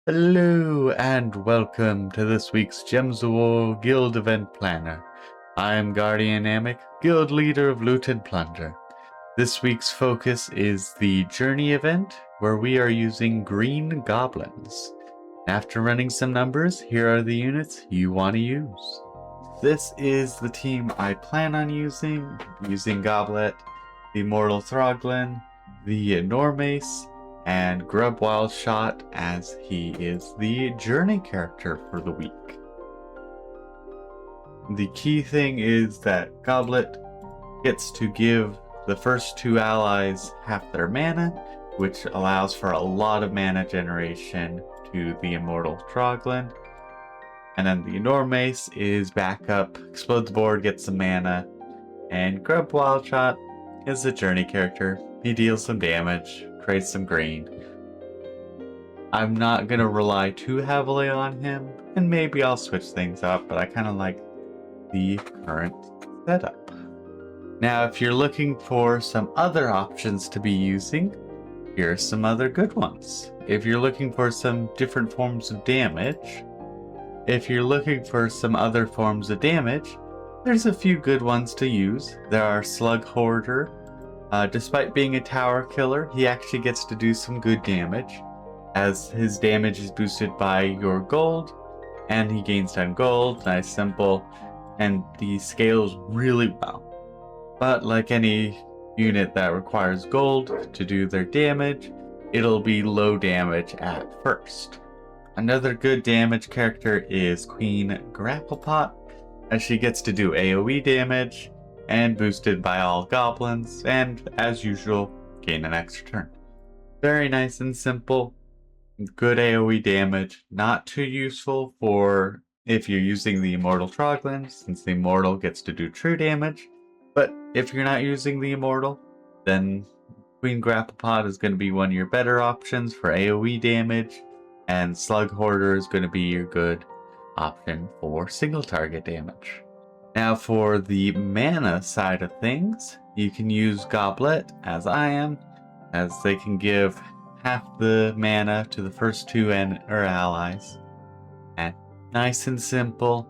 Hello and welcome to this week's Gems of War Guild Event Planner. I'm Guardian Namek, Guild Leader of Loot and Plunder. This week's focus is the Journey event, where we are using green goblins. After running some numbers, here are the units you want to use. This is the team I plan on using Goblet, the Mortal Throglin, the Enormace, and Grub Wildshot, as he is the journey character for the week. The key thing is that Goblet gets to give the first two allies half their mana, which allows for a lot of mana generation to the Immortal Throglin. And then the Enormace is backup, explodes the board, gets some mana, and Grub Wildshot is a journey character. He deals some damage, creates some green. I'm not going to rely too heavily on him, and maybe I'll switch things up, but I kind of like the current setup. Now, if you're looking for some other options to be using, here are some other good ones. If you're looking for some different forms of damage, there's a few good ones to use. There are Slug Hoarder. Despite being a tower killer, he actually gets to do some good damage, as his damage is boosted by your gold, and he gains 10 gold, nice simple, and he scales really well. But like any unit that requires gold to do their damage, it'll be low damage at first. Another good damage character is Queen Grapplepot, as she gets to do AoE damage, and boosted by all goblins, and as usual, gain an extra turn. Very nice and simple, good AoE damage, not too useful for if you're using the Immortal Throglin, since the Immortal gets to do true damage, but if you're not using the Immortal, then Queen Grapplepot is going to be one of your better options for AoE damage, and Slug Hoarder is going to be your good option for single target damage. Now for the mana side of things, you can use Goblet, as I am, as they can give half the mana to the first two allies. And nice and simple,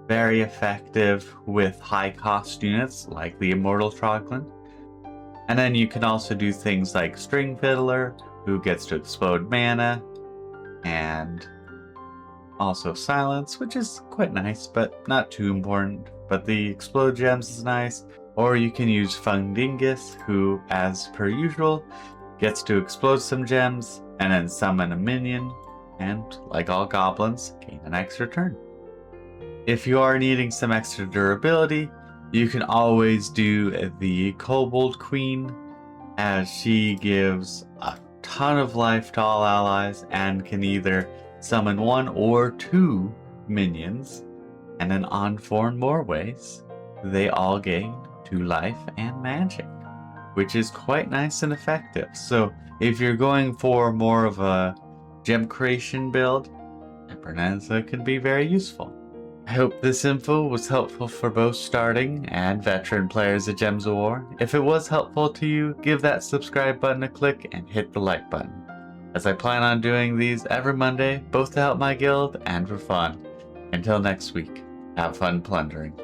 very effective with high cost units like the Immortal Throglin. And then you can also do things like String Fiddler, who gets to explode mana, and also Silence, which is quite nice, but not too important. But the Explode Gems is nice. Or you can use Fundingus, who, as per usual, gets to explode some gems, and then summon a minion, and, like all goblins, gain an extra turn. If you are needing some extra durability, you can always do the Kobold Queen, as she gives a ton of life to all allies, and can either summon 1 or 2 minions, and then on 4 more ways, they all gain 2 life and magic, which is quite nice and effective. So if you're going for more of a gem creation build, Eperneza can be very useful. I hope this info was helpful for both starting and veteran players of Gems of War. If it was helpful to you, give that subscribe button a click and hit the like button, as I plan on doing these every Monday, both to help my guild and for fun. Until next week, have fun plundering.